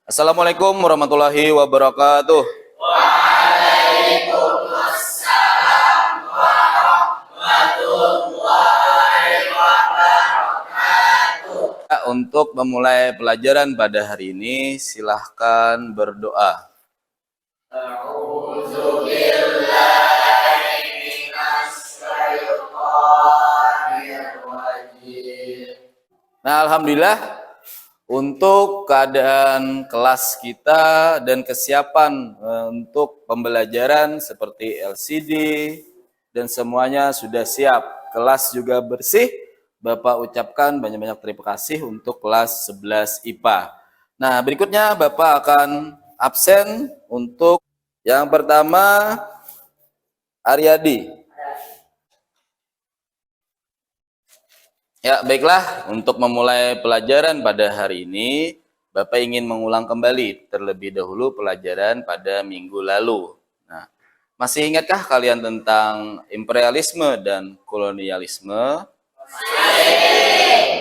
Assalamualaikum warahmatullahi wabarakatuh. Untuk memulai pelajaran pada hari ini, silahkan berdoa. Nah, alhamdulillah untuk keadaan kelas kita dan kesiapan untuk pembelajaran seperti LCD dan semuanya sudah siap. Kelas juga bersih. Bapak ucapkan banyak-banyak terima kasih untuk kelas 11 IPA. Nah, berikutnya Bapak akan absen untuk yang pertama Aryadi. Ya, baiklah. Untuk memulai pelajaran pada hari ini, Bapak ingin mengulang kembali terlebih dahulu pelajaran pada minggu lalu. Nah, masih ingatkah kalian tentang imperialisme dan kolonialisme?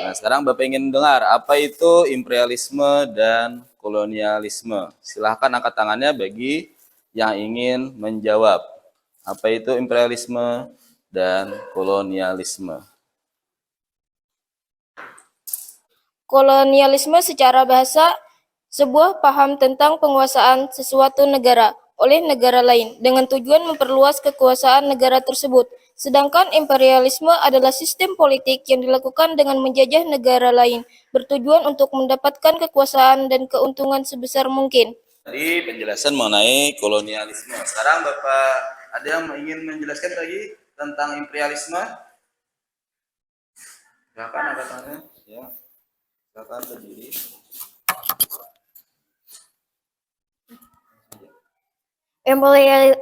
Nah, sekarang Bapak ingin dengar apa itu imperialisme dan kolonialisme. Silahkan angkat tangannya bagi yang ingin menjawab. Apa itu imperialisme dan kolonialisme? Kolonialisme secara bahasa sebuah paham tentang penguasaan sesuatu negara oleh negara lain dengan tujuan memperluas kekuasaan negara tersebut. Sedangkan imperialisme adalah sistem politik yang dilakukan dengan menjajah negara lain bertujuan untuk mendapatkan kekuasaan dan keuntungan sebesar mungkin. Tadi penjelasan mengenai kolonialisme. Sekarang Bapak ada yang ingin menjelaskan lagi tentang imperialisme? Silakan angkat tangannya. Ya. Silakan berdiri.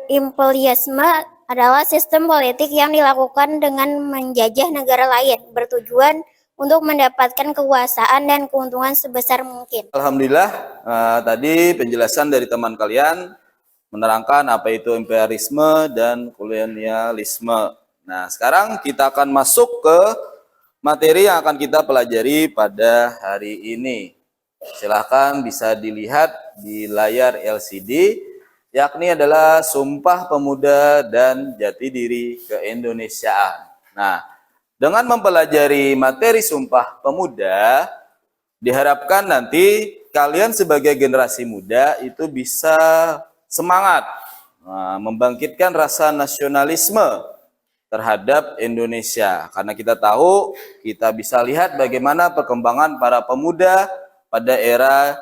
Imperialisme adalah sistem politik yang dilakukan dengan menjajah negara lain, bertujuan untuk mendapatkan kekuasaan dan keuntungan sebesar mungkin. Alhamdulillah, tadi penjelasan dari teman kalian menerangkan apa itu imperialisme dan kolonialisme. Nah, sekarang kita akan masuk ke materi yang akan kita pelajari pada hari ini. Silahkan bisa dilihat di layar LCD, yakni adalah Sumpah Pemuda dan Jati Diri Keindonesiaan. Nah, dengan mempelajari materi Sumpah Pemuda, diharapkan nanti kalian sebagai generasi muda itu bisa semangat membangkitkan rasa nasionalisme terhadap Indonesia. Karena kita tahu, kita bisa lihat bagaimana perkembangan para pemuda pada era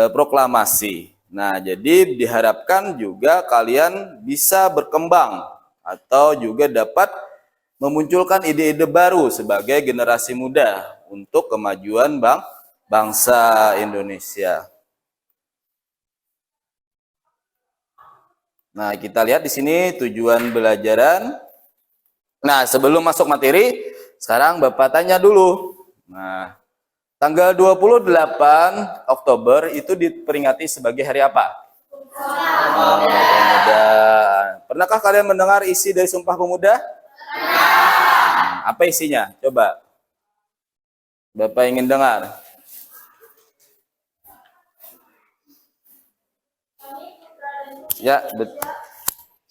proklamasi. Nah, jadi diharapkan juga kalian bisa berkembang atau juga dapat memunculkan ide-ide baru sebagai generasi muda untuk kemajuan bangsa Indonesia. Nah, kita lihat di sini tujuan belajaran. Nah, sebelum masuk materi, sekarang Bapak tanya dulu. Nah, tanggal 28 Oktober itu diperingati sebagai hari apa? Sumpah Pemuda. Pernahkah kalian mendengar isi dari Sumpah Pemuda? Apa isinya? Coba. Bapak ingin dengar. Ya,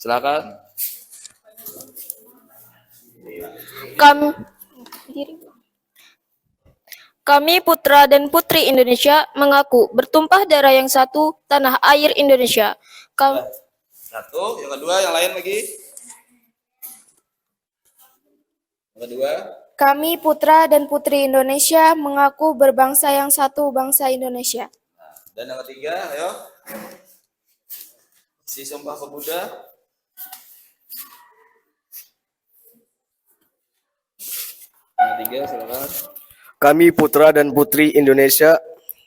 silakan. Kami putra dan putri Indonesia mengaku bertumpah darah yang satu, tanah air Indonesia. Satu, yang kedua, yang lain lagi. Yang kedua. Kami putra dan putri Indonesia mengaku berbangsa yang satu, bangsa Indonesia. Dan yang ketiga, ayo. Si Sumpah Pemuda. Yang ketiga, silakan. Kami putra dan putri Indonesia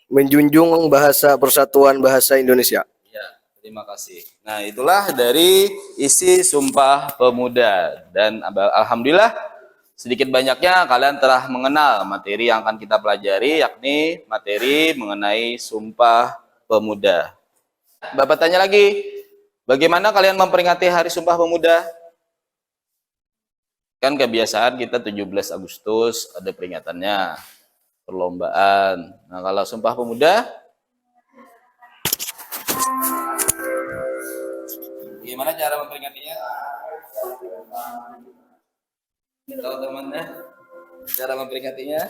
menjunjung bahasa persatuan bahasa Indonesia. Ya, terima kasih. Nah, itulah dari isi Sumpah Pemuda. Dan alhamdulillah sedikit banyaknya kalian telah mengenal materi yang akan kita pelajari, yakni materi mengenai Sumpah Pemuda. Bapak tanya lagi, bagaimana kalian memperingati Hari Sumpah Pemuda? Kan kebiasaan kita 17 Agustus ada peringatannya, perlombaan. Nah, kalau Sumpah Pemuda? Bagaimana cara memperingatinya? Tahu temannya? Cara memperingatinya?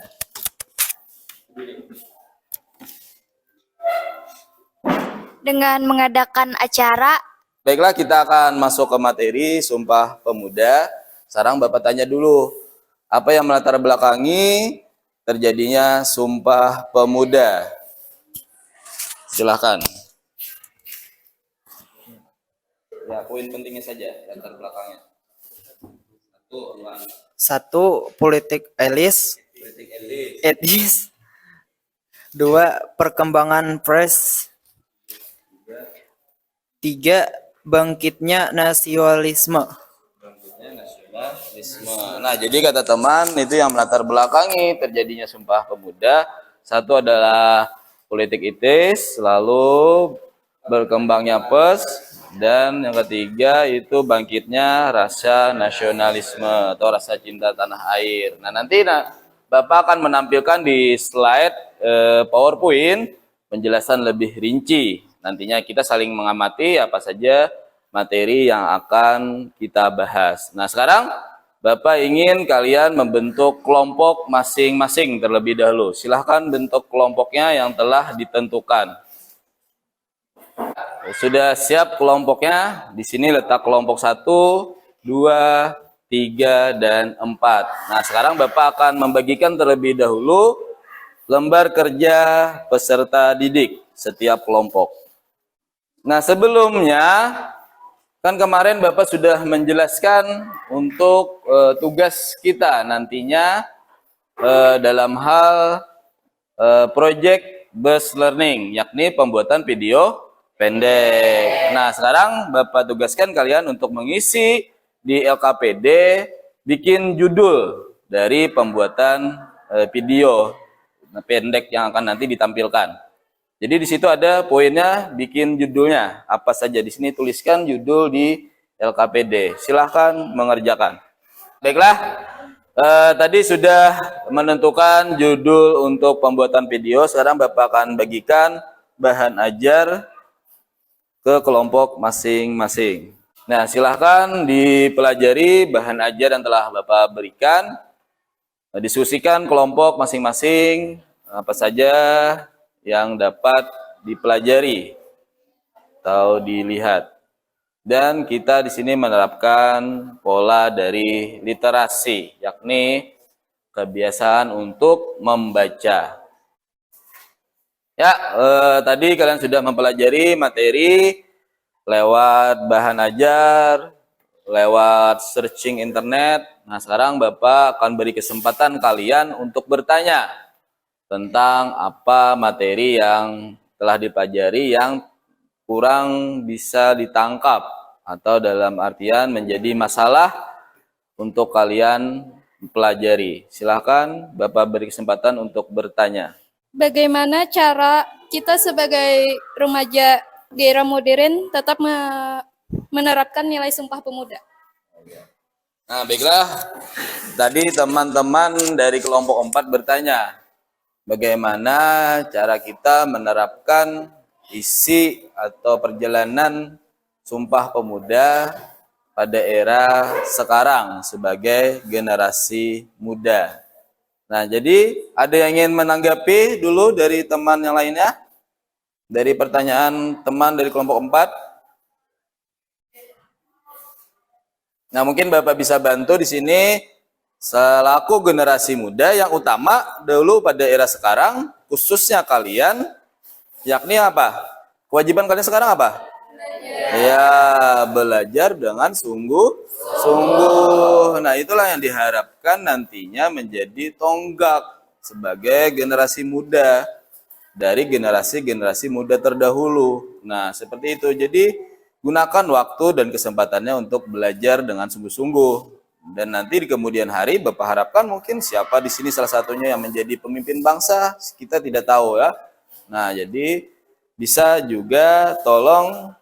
Dengan mengadakan acara. Baiklah, kita akan masuk ke materi Sumpah Pemuda. Sekarang Bapak tanya dulu, apa yang melatar belakangi terjadinya Sumpah Pemuda? Silahkan. Ya, poin pentingnya saja, latar belakangnya. Satu, politik elis. Politik elit. Etis. Dua, perkembangan pers. Tiga, bangkitnya nasionalisme. Nasionalisme. Nah, jadi kata teman, itu yang melatar belakangi terjadinya Sumpah Pemuda. Satu adalah politik etis, lalu berkembangnya pers, dan yang ketiga itu bangkitnya rasa nasionalisme atau rasa cinta tanah air. Nah, nanti Bapak akan menampilkan di slide PowerPoint penjelasan lebih rinci. Nantinya kita saling mengamati apa saja materi yang akan kita bahas. Nah, sekarang Bapak ingin kalian membentuk kelompok masing-masing terlebih dahulu. Silahkan bentuk kelompoknya yang telah ditentukan. Sudah siap kelompoknya? Di sini letak kelompok 1, 2, 3, dan 4. Nah, sekarang Bapak akan membagikan terlebih dahulu lembar kerja peserta didik setiap kelompok. Nah, sebelumnya kan kemarin Bapak sudah menjelaskan untuk tugas kita nantinya dalam hal project based learning, yakni pembuatan video pendek. Nah, sekarang Bapak tugaskan kalian untuk mengisi di LKPD, bikin judul dari pembuatan video pendek yang akan nanti ditampilkan. Jadi di situ ada poinnya, bikin judulnya apa saja. Di sini tuliskan judul di LKPD. Silahkan mengerjakan. Baiklah, tadi sudah menentukan judul untuk pembuatan video. Sekarang Bapak akan bagikan bahan ajar ke kelompok masing-masing. Nah, silahkan dipelajari bahan ajar yang telah Bapak berikan. Diskusikan kelompok masing-masing apa saja yang dapat dipelajari atau dilihat. Dan kita di sini menerapkan pola dari literasi, yakni kebiasaan untuk membaca. Ya, tadi kalian sudah mempelajari materi lewat bahan ajar, lewat searching internet. Nah, sekarang Bapak akan beri kesempatan kalian untuk bertanya tentang apa materi yang telah dipelajari yang kurang bisa ditangkap atau dalam artian menjadi masalah untuk kalian pelajari. Silahkan Bapak beri kesempatan untuk bertanya. Bagaimana cara kita sebagai remaja di era modern tetap menerapkan nilai Sumpah Pemuda? Nah, baiklah. Tadi teman-teman dari kelompok 4 bertanya, bagaimana cara kita menerapkan isi atau perjalanan Sumpah Pemuda pada era sekarang sebagai generasi muda. Nah, jadi ada yang ingin menanggapi dulu dari teman yang lainnya? Dari pertanyaan teman dari kelompok 4? Nah, mungkin Bapak bisa bantu di sini selaku generasi muda yang utama dulu pada era sekarang, khususnya kalian, yakni apa? Kewajiban kalian sekarang apa? Ya, belajar dengan sungguh-sungguh. Nah, itulah yang diharapkan nantinya menjadi tonggak sebagai generasi muda dari generasi-generasi muda terdahulu. Nah, seperti itu. Jadi, gunakan waktu dan kesempatannya untuk belajar dengan sungguh-sungguh. Dan nanti di kemudian hari Bapak harapkan mungkin siapa di sini salah satunya yang menjadi pemimpin bangsa, kita tidak tahu ya. Nah, jadi bisa juga tolong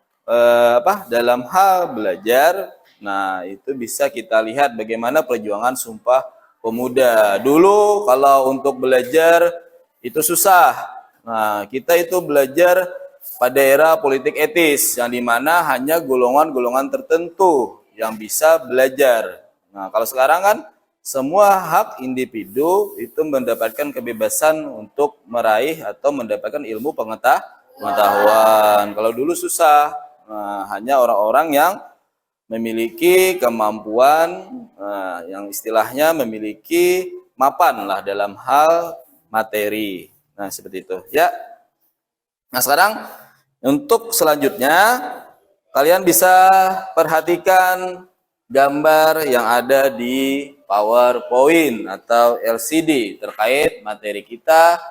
dalam hal belajar. Nah, itu bisa kita lihat bagaimana perjuangan Sumpah Pemuda. Dulu kalau untuk belajar itu susah. Nah, kita itu belajar pada era politik etis, yang dimana hanya golongan-golongan tertentu yang bisa belajar. Nah, kalau sekarang kan semua hak individu itu mendapatkan kebebasan untuk meraih atau mendapatkan ilmu pengetahuan. Kalau dulu susah, nah, hanya orang-orang yang memiliki kemampuan, yang istilahnya memiliki mapan lah dalam hal materi. Nah, seperti itu. Ya. Nah, sekarang untuk selanjutnya kalian bisa perhatikan gambar yang ada di PowerPoint atau LCD terkait materi kita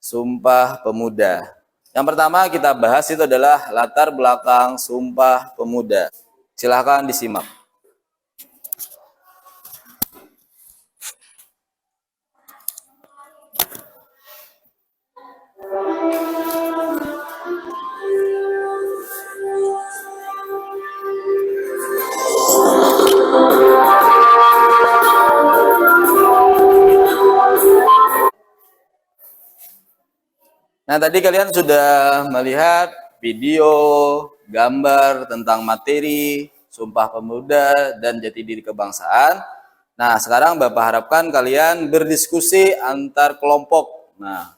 Sumpah Pemuda. Yang pertama kita bahas itu adalah latar belakang Sumpah Pemuda. Silahkan disimak. Nah, tadi kalian sudah melihat video, gambar tentang materi Sumpah Pemuda dan Jati Diri Kebangsaan. Nah, sekarang Bapak harapkan kalian berdiskusi antar kelompok. Nah,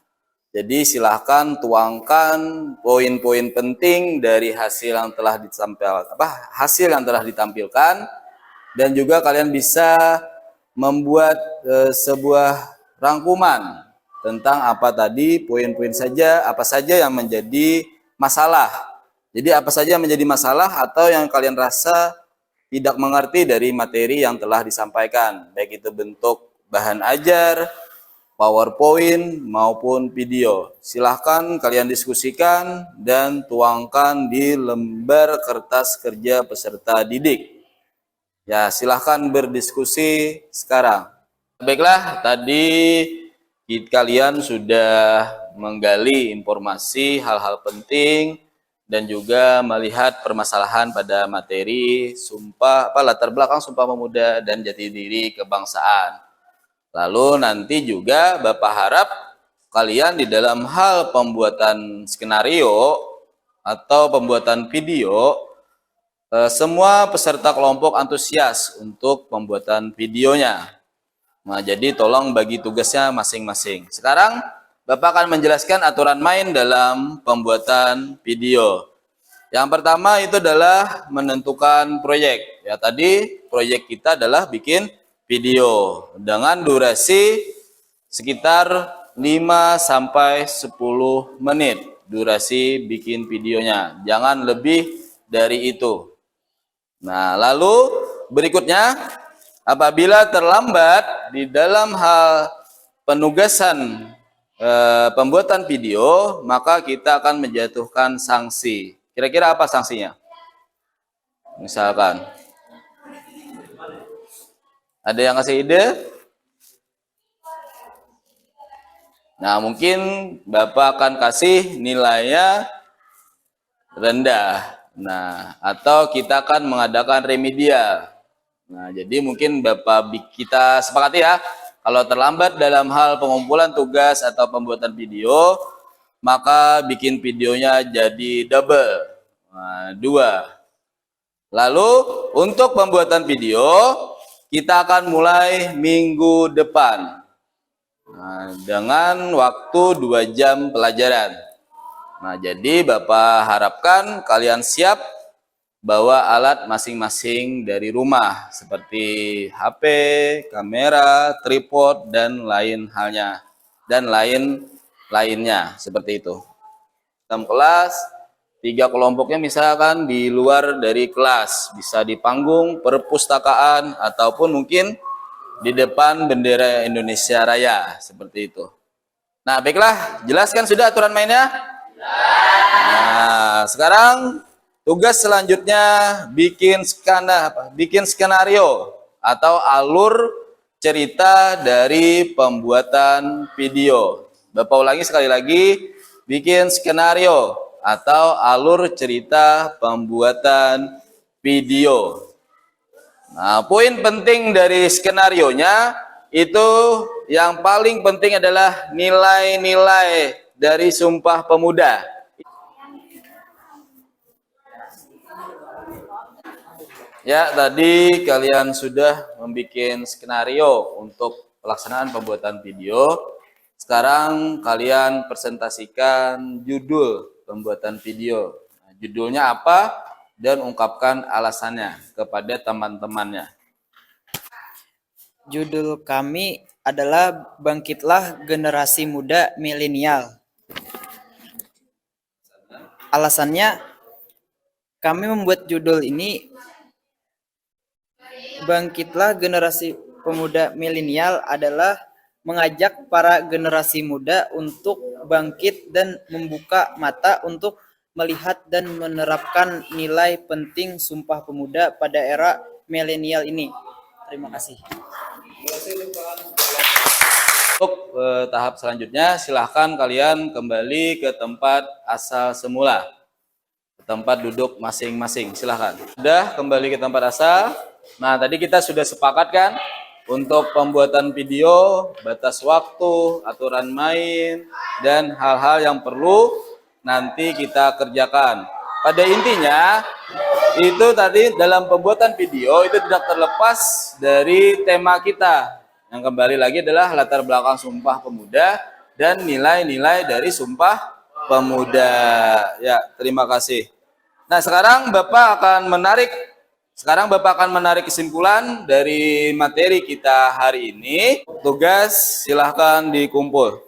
jadi silahkan tuangkan poin-poin penting dari hasil yang telah ditampilkan, dan juga kalian bisa membuat sebuah rangkuman tentang apa tadi poin-poin saja, apa saja yang menjadi masalah. Jadi apa saja yang menjadi masalah atau yang kalian rasa tidak mengerti dari materi yang telah disampaikan, baik itu bentuk bahan ajar, PowerPoint maupun video. Silahkan kalian diskusikan dan tuangkan di lembar kertas kerja peserta didik. Ya, silahkan berdiskusi sekarang. Baiklah, tadi kalian sudah menggali informasi hal-hal penting dan juga melihat permasalahan pada materi latar belakang Sumpah Pemuda dan Jati Diri Kebangsaan. Lalu nanti juga Bapak harap kalian di dalam hal pembuatan skenario atau pembuatan video, semua peserta kelompok antusias untuk pembuatan videonya. Nah, jadi tolong bagi tugasnya masing-masing. Sekarang Bapak akan menjelaskan aturan main dalam pembuatan video. Yang pertama itu adalah menentukan proyek. Ya, tadi proyek kita adalah bikin video dengan durasi sekitar 5 sampai 10 menit durasi bikin videonya. Jangan lebih dari itu. Nah, lalu berikutnya, apabila terlambat di dalam hal penugasan pembuatan video, maka kita akan menjatuhkan sanksi. Kira-kira apa sanksinya? Misalkan, ada yang kasih ide? Nah, mungkin Bapak akan kasih nilainya rendah. Nah, atau kita akan mengadakan remedial. Nah, jadi mungkin kita sepakati ya, kalau terlambat dalam hal pengumpulan tugas atau pembuatan video, maka bikin videonya jadi double, 2. Lalu untuk pembuatan video, kita akan mulai minggu depan dengan waktu 2 jam pelajaran. Nah, jadi Bapak harapkan kalian siap bawa alat masing-masing dari rumah seperti HP, kamera, tripod, dan lainnya seperti itu. Dalam kelas, 3 kelompoknya misalkan di luar dari kelas, bisa di panggung perpustakaan ataupun mungkin di depan bendera Indonesia Raya seperti itu. Nah, baiklah, jelaskan sudah aturan mainnya? Nah, sekarang tugas selanjutnya bikin skenario atau alur cerita dari pembuatan video. Bapak ulangi sekali lagi, bikin skenario atau alur cerita pembuatan video. Nah, poin penting dari skenarionya itu yang paling penting adalah nilai-nilai dari Sumpah Pemuda. Ya, tadi kalian sudah membuat skenario untuk pelaksanaan pembuatan video. Sekarang kalian presentasikan judul pembuatan video. Nah, judulnya apa dan ungkapkan alasannya kepada teman-temannya. Judul kami adalah Bangkitlah Generasi Muda Milenial. Alasannya, kami membuat judul ini Bangkitlah Generasi Pemuda Milenial adalah mengajak para generasi muda untuk bangkit dan membuka mata untuk melihat dan menerapkan nilai penting Sumpah Pemuda pada era milenial ini. Terima kasih. Untuk tahap selanjutnya, silahkan kalian kembali ke tempat asal semula. Tempat duduk masing-masing, silahkan. Sudah kembali ke tempat asal. Nah, tadi kita sudah sepakat kan untuk pembuatan video, batas waktu, aturan main, dan hal-hal yang perlu nanti kita kerjakan. Pada intinya, itu tadi dalam pembuatan video itu tidak terlepas dari tema kita. Yang kembali lagi adalah latar belakang Sumpah Pemuda dan nilai-nilai dari Sumpah Pemuda. Ya, terima kasih. Nah, sekarang Bapak akan menarik kesimpulan dari materi kita hari ini. Tugas silahkan dikumpul.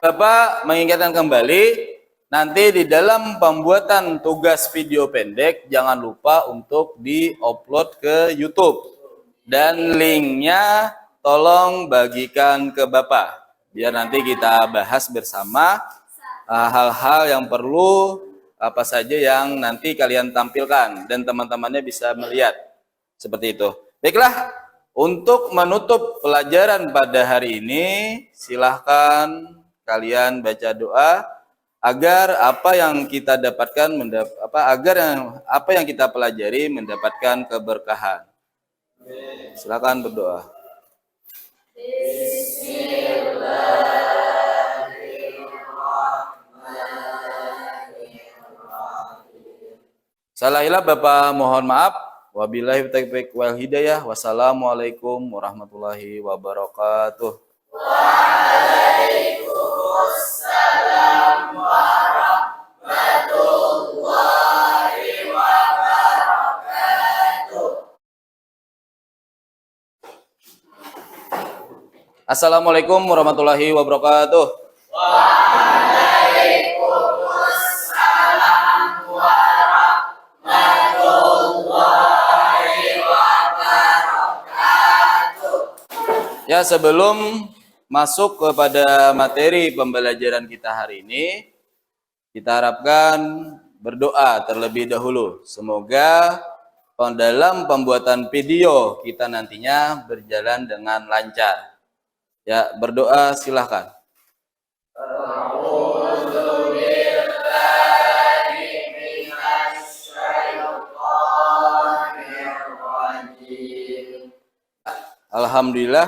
Bapak mengingatkan kembali, nanti di dalam pembuatan tugas video pendek, jangan lupa untuk di-upload ke YouTube. Dan linknya tolong bagikan ke Bapak. Biar nanti kita bahas bersama hal-hal yang perlu, apa saja yang nanti kalian tampilkan dan teman-temannya bisa melihat seperti itu. Baiklah, untuk menutup pelajaran pada hari ini, silahkan kalian baca doa agar apa yang kita dapatkan apa yang kita pelajari mendapatkan keberkahan. Silakan berdoa. Salah hilaf Bapak mohon maaf. Wabillahi taufiq wal hidayah. Wassalamualaikum warahmatullahi wabarakatuh. Waalaikumsalam warahmatullahi wabarakatuh. Assalamualaikum warahmatullahi wabarakatuh. Ya, sebelum masuk kepada materi pembelajaran kita hari ini, kita harapkan berdoa terlebih dahulu. Semoga dalam pembuatan video kita nantinya berjalan dengan lancar. Ya, berdoa silahkan. Alhamdulillah,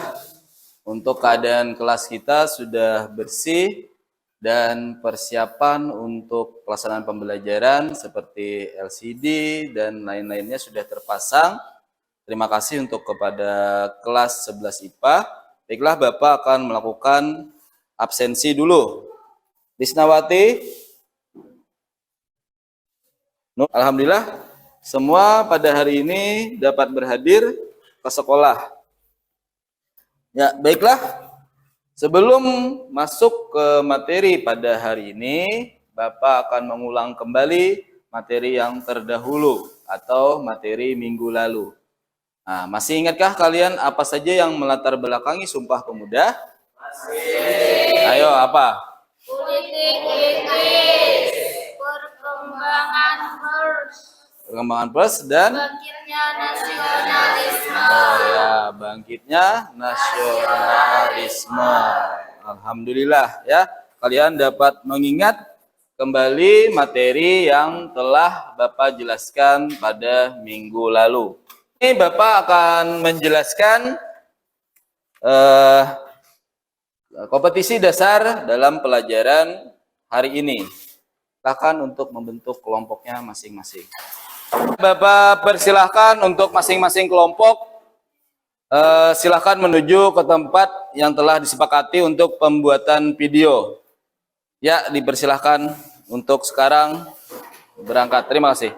untuk keadaan kelas kita sudah bersih dan persiapan untuk pelaksanaan pembelajaran seperti LCD dan lain-lainnya sudah terpasang. Terima kasih untuk kepada kelas 11 IPA. Baiklah, Bapak akan melakukan absensi dulu. Disnawati. Alhamdulillah, semua pada hari ini dapat berhadir ke sekolah. Ya, baiklah. Sebelum masuk ke materi pada hari ini, Bapak akan mengulang kembali materi yang terdahulu atau materi minggu lalu. Nah, masih ingatkah kalian apa saja yang melatar belakangi Sumpah Pemuda? Masih. Ayo, apa? Politik Inggris, perkembangan pers dan bangkitnya nasionalisme. Oh ya, bangkitnya nasionalisme. Alhamdulillah ya, kalian dapat mengingat kembali materi yang telah Bapak jelaskan pada minggu lalu. Ini Bapak akan menjelaskan kompetisi dasar dalam pelajaran hari ini. Silakan untuk membentuk kelompoknya masing-masing. Bapak persilahkan untuk masing-masing kelompok silahkan menuju ke tempat yang telah disepakati untuk pembuatan video. Ya, dipersilahkan untuk sekarang berangkat. Terima kasih.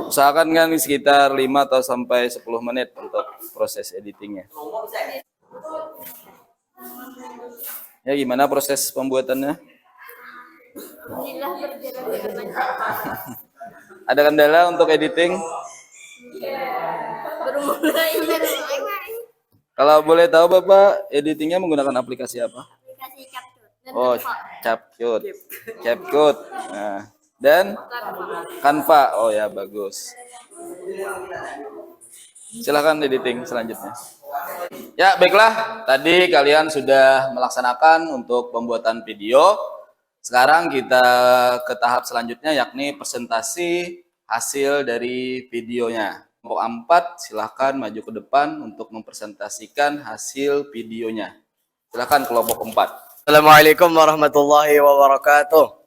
Usahakan kan sekitar 5 atau sampai 10 menit untuk proses editingnya. Ya, gimana proses pembuatannya? Ada kendala untuk editing? Kalau boleh tahu Bapak, editingnya menggunakan aplikasi apa? Aplikasi CapCut. Oh, CapCut. CapCut. Nah, dan Canva. Oh ya, bagus. Silahkan editing selanjutnya. Ya, baiklah. Tadi kalian sudah melaksanakan untuk pembuatan video. Sekarang kita ke tahap selanjutnya, yakni presentasi hasil dari videonya. Kelompok 4, silahkan maju ke depan untuk mempresentasikan hasil videonya. Silahkan kelompok 4. Assalamualaikum warahmatullahi wabarakatuh.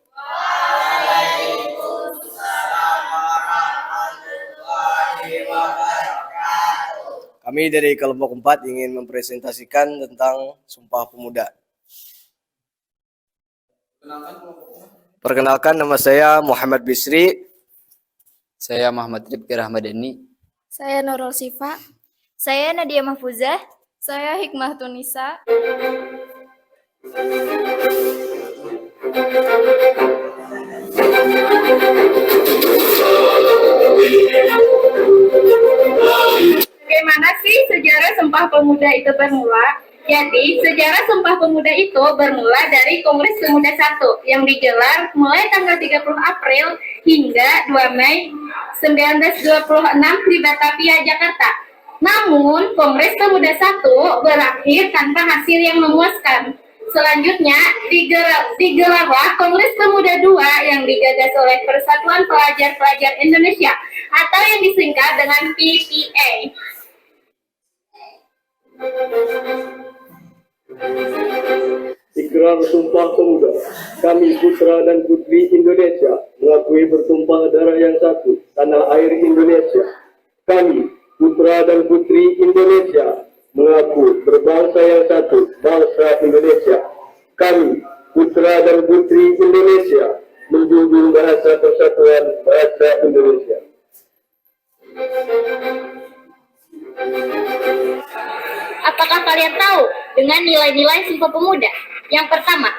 Kami dari kelompok 4 ingin mempresentasikan tentang Sumpah Pemuda. Perkenalkan, nama saya Muhammad Bisri. Saya Muhammad Rifki Rahmadani. Saya Nurul Sifa. Saya Nadia Mahfuzah. Saya Hikmah Tunisa. Bagaimana sih sejarah Sumpah Pemuda itu bermula? Jadi, sejarah Sumpah Pemuda itu bermula dari Kongres Pemuda 1 yang digelar mulai tanggal 30 April hingga 2 Mei 1926 di Batavia, Jakarta. Namun, Kongres Pemuda 1 berakhir tanpa hasil yang memuaskan. Selanjutnya, digelarlah Kongres Pemuda 2 yang digagas oleh Persatuan Pelajar-Pelajar Indonesia atau yang disingkat dengan PPA. Ikrar Sumpah Pemuda. Kami putra dan putri Indonesia mengakui bertumpah darah yang satu, tanah air Indonesia. Kami putra dan putri Indonesia mengaku berbangsa yang satu, bangsa Indonesia. Kami putra dan putri Indonesia menjunjung bahasa persatuan bahasa Indonesia. Apakah kalian tahu dengan nilai-nilai Sumpah Pemuda? Yang pertama,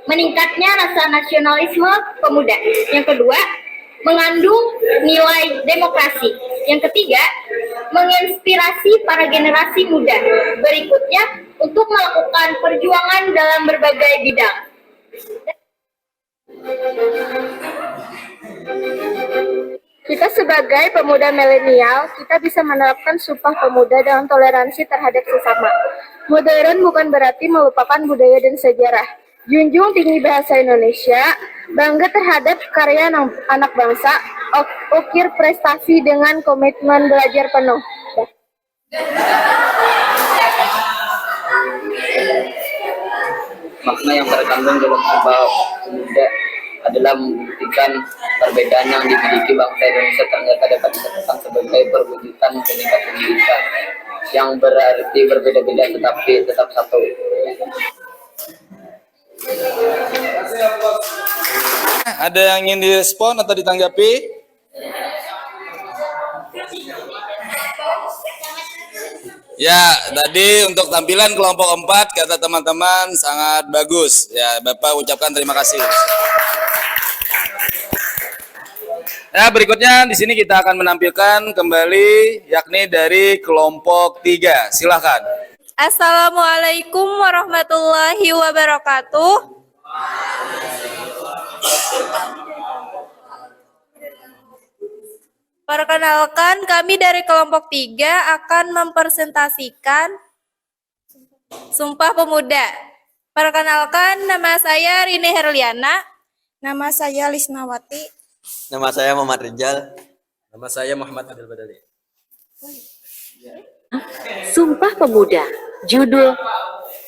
meningkatnya rasa nasionalisme pemuda. Yang kedua, mengandung nilai demokrasi. Yang ketiga, menginspirasi para generasi muda. Berikutnya, untuk melakukan perjuangan dalam berbagai bidang. Kita sebagai pemuda milenial, kita bisa menerapkan Sumpah Pemuda dengan toleransi terhadap sesama. Modern bukan berarti melupakan budaya dan sejarah. Junjung tinggi bahasa Indonesia, bangga terhadap karya anak bangsa, ukir prestasi dengan komitmen belajar penuh. Makna yang terkandung dalam Sumpah Pemuda adalah membuktikan perbedaan yang dimiliki bangsa Indonesia ternyata dapat ditetapkan sebagai perwujudan Bhinneka Tunggal Ika, yang berarti berbeda-beda tetapi tetap satu. Ada yang ingin direspon atau ditanggapi? Ya, tadi untuk tampilan kelompok 4 kata teman-teman sangat bagus. Ya, Bapak ucapkan terima kasih. Ya, berikutnya di sini kita akan menampilkan kembali yakni dari kelompok 3. Silakan. Assalamualaikum warahmatullahi wabarakatuh. Perkenalkan, kami dari kelompok 3 akan mempresentasikan Sumpah Pemuda. Perkenalkan, nama saya Rini Herliana. Nama saya Lisnawati. Nama saya Muhammad Rijal. Nama saya Muhammad Adil Badali. Sumpah Pemuda, judul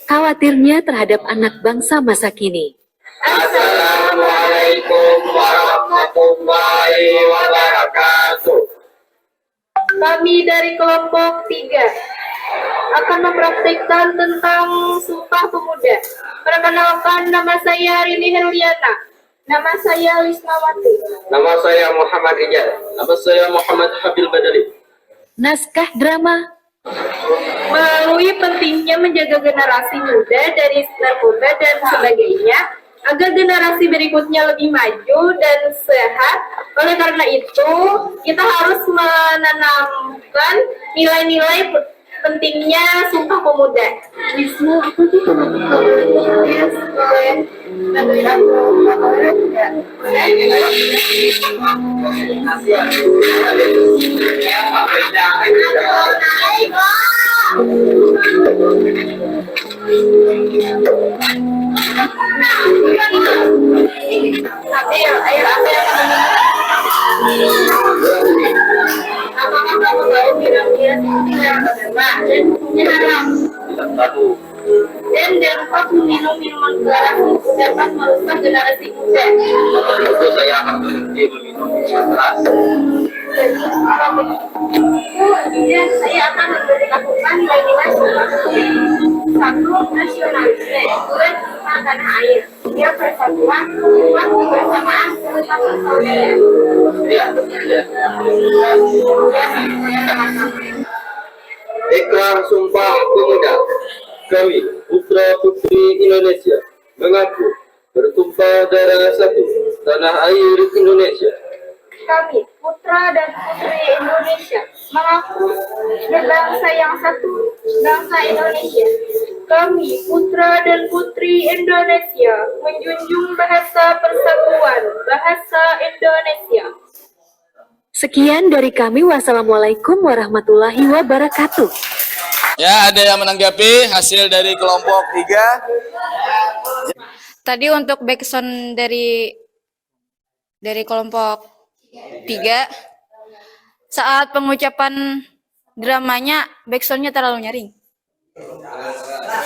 Khawatirnya Terhadap Anak Bangsa Masa Kini. Assalamualaikum warahmatullahi wabarakatuh. Kami dari kelompok 3 akan mempraktikkan tentang Sumpah Pemuda. Perkenalkan, nama saya Rini Herliana. Nama saya Lisnawati. Nama saya Muhammad Rijal. Nama saya Muhammad Habil Badali. Naskah drama Melalui pentingnya menjaga generasi muda dari narkoba dan sebagainya, agar generasi berikutnya lebih maju dan sehat. Oleh karena itu, kita harus menanamkan nilai-nilai pentingnya Sumpah Pemuda. Apakah kamu tahu kira-kira yang agama dan hukumnya haram? Dan dapat meminum minuman keras dapat merusak generasi muda. Itu saya akan berhenti meminum keras. Dan saya akan memberitahukan nilai-nilai Sumpah Pemuda. 1. Nasionalisme. 2. Cinta tanah air. 3. Persatuan. 4. Kebersamaan serta persaudaraan. Ikrar Sumpah Pemuda. Kami, putra putri Indonesia, mengaku bertumpah darah satu tanah air Indonesia. Kami, putra dan putri Indonesia, mengaku berbangsa yang satu, bangsa Indonesia. Kami, putra dan putri Indonesia, menjunjung bahasa persatuan, bahasa Indonesia. Sekian dari kami. Wassalamualaikum warahmatullahi wabarakatuh. Ya, ada yang menanggapi hasil dari kelompok 3? Tadi untuk backsound dari kelompok 3, saat pengucapan dramanya backsoundnya terlalu nyaring,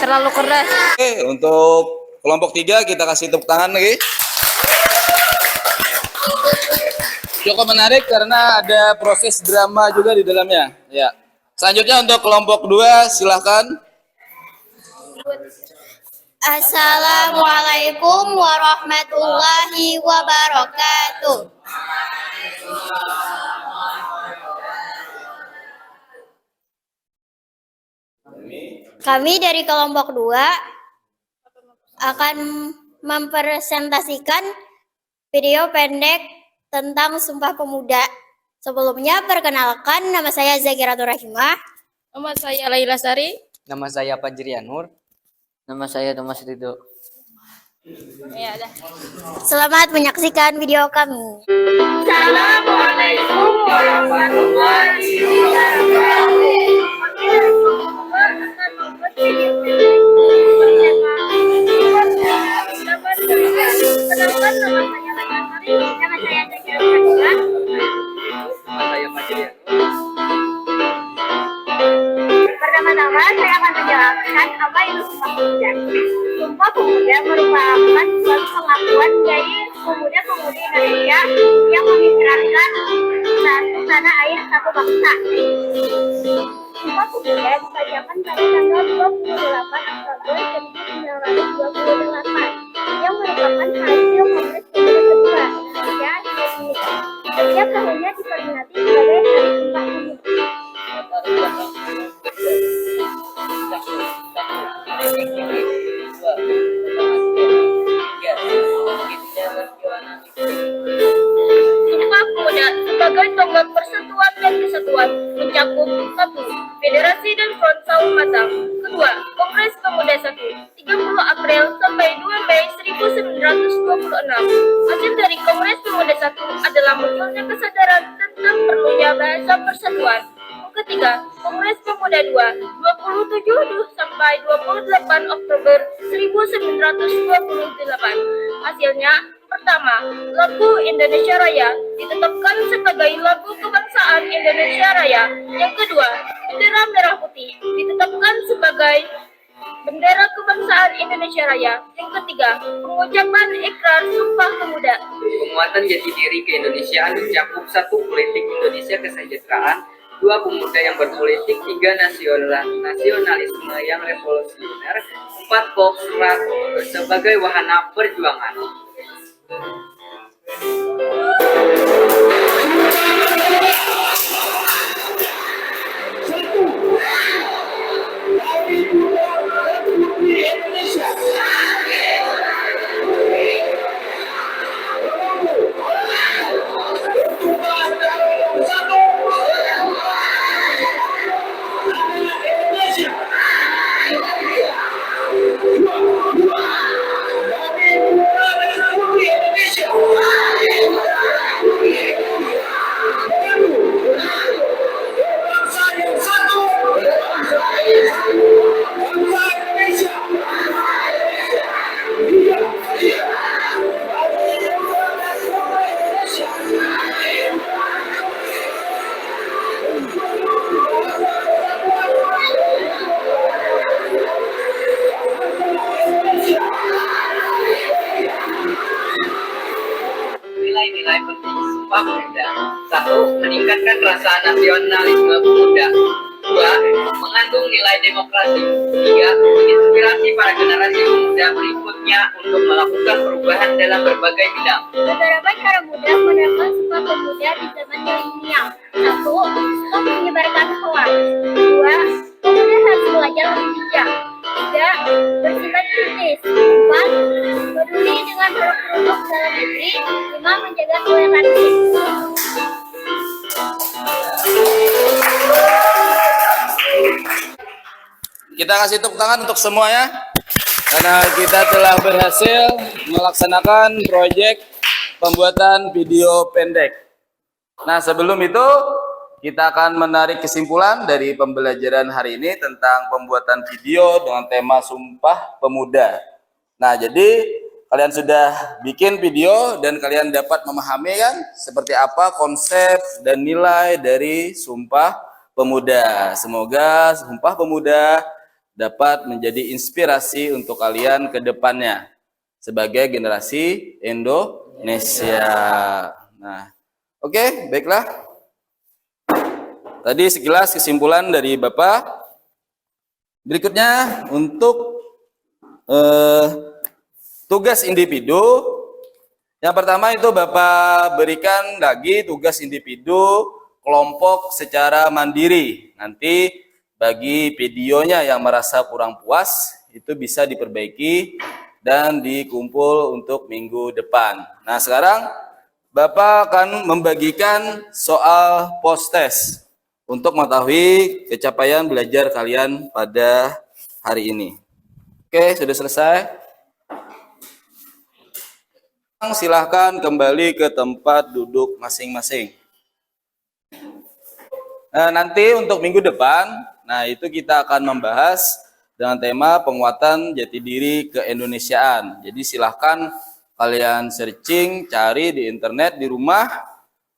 terlalu keras. Oke, untuk kelompok 3 kita kasih tepuk tangan lagi. Cukup menarik karena ada proses drama juga di dalamnya. Ya. Selanjutnya untuk kelompok 2 silahkan. Assalamualaikum warahmatullahi wabarakatuh. Kami dari kelompok 2 akan mempresentasikan video pendek tentang Sumpah Pemuda. Sebelumnya, perkenalkan, nama saya Zakiratul Rahimah. Nama saya Laila Sari. Nama saya Fajrianur. Nama saya Thomas Ridho. Ya, dah. Selamat menyaksikan video kami. Assalamualaikum warahmatullahi wabarakatuh. Kenalkan, nama saya Laila Sari. Nama saya Zakiratul Rahimah. Pertama-tama, saya akan menjelaskan apa itu Sumpah Pemuda. Sumpah Pemuda merupakan suatu pengakuan dari pemuda-pemudi Indonesia yang mengikrarkan satu tanah air, satu bangsa. Sumpah Pemuda dibacakan pada tanggal 28 Oktober 1928 yang merupakan hasil Kongres Pemuda kedua Indonesia di Indonesia. Setiap tahunnya diperingati sebagai Hari Sumpah Pemuda. Sumpah Pemuda sebagai tonggak persatuan dan kesatuan mencakup 1. Federasi dan Front Saul Batam. 2. Kongres Pemuda 1. 30 April sampai 2 Mei 1926. Hasil dari Kongres Pemuda 1 adalah munculnya kesadaran tentang perlunya bahasa persatuan. Yang ketiga, Kongres Pemuda 2, 27 sampai 28 Oktober 1928. Hasilnya, pertama, lagu Indonesia Raya ditetapkan sebagai lagu kebangsaan Indonesia Raya. Yang kedua, bendera merah putih ditetapkan sebagai bendera kebangsaan Indonesia Raya. Yang ketiga, pengucapan ikrar Sumpah Pemuda. Penguatan jati diri keindonesiaan mencakup 1. Politik Indonesia kesejahteraan, 2. Pemuda yang berpolitik, 3. Nasionalisme yang revolusioner, 4. Kosrat sebagai wahana perjuangan. Nilai-nilai penting Sumpah Pemuda. 1. Meningkatkan rasa nasionalisme pemuda. 2. Mengandung nilai demokrasi. 3. Menginspirasi para generasi pemuda berikutnya untuk melakukan perubahan dalam berbagai bidang. Beberapa cara mudah menerapkan Sumpah Pemuda di zaman milenial. 1. Stop menyebarkan hoax. 2. Pemuda harus belajar lebih bijak. 3. Bersifat kritis. 4. Peduli dengan produk-produk dalam negeri. 5. Menjaga toleransi. Kita kasih tepuk tangan untuk semuanya karena kita telah berhasil melaksanakan proyek pembuatan video pendek. Nah, sebelum itu kita akan menarik kesimpulan dari pembelajaran hari ini tentang pembuatan video dengan tema Sumpah Pemuda. Nah, jadi kalian sudah bikin video dan kalian dapat memahami kan seperti apa konsep dan nilai dari Sumpah Pemuda. Semoga Sumpah Pemuda dapat menjadi inspirasi untuk kalian ke depannya sebagai generasi Indonesia. Nah, oke, baiklah. Tadi sekilas kesimpulan dari Bapak. Berikutnya untuk tugas individu. Yang pertama itu Bapak berikan lagi tugas individu kelompok secara mandiri. Nanti bagi videonya yang merasa kurang puas, itu bisa diperbaiki dan dikumpul untuk minggu depan. Nah, sekarang Bapak akan membagikan soal post-test untuk mengetahui capaian belajar kalian pada hari ini. Oke, sudah selesai. Silahkan kembali ke tempat duduk masing-masing. Nah, nanti untuk minggu depan, nah itu kita akan membahas dengan tema penguatan jati diri keindonesiaan. Jadi silahkan kalian searching, cari di internet di rumah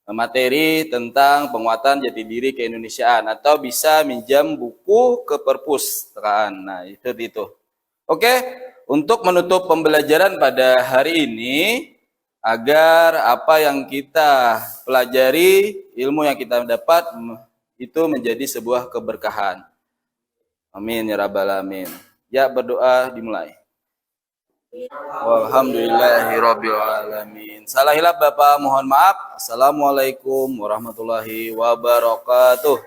materi tentang penguatan jati diri keindonesiaan atau bisa minjam buku ke perpustakaan. Nah, itu. Oke, untuk menutup pembelajaran pada hari ini agar apa yang kita pelajari, ilmu yang kita dapat itu menjadi sebuah keberkahan. Amin ya rabbal alamin. Ya, berdoa dimulai. Alhamdulillahirabbil alamin. Salah hilaf Bapak mohon maaf. Assalamualaikum warahmatullahi wabarakatuh.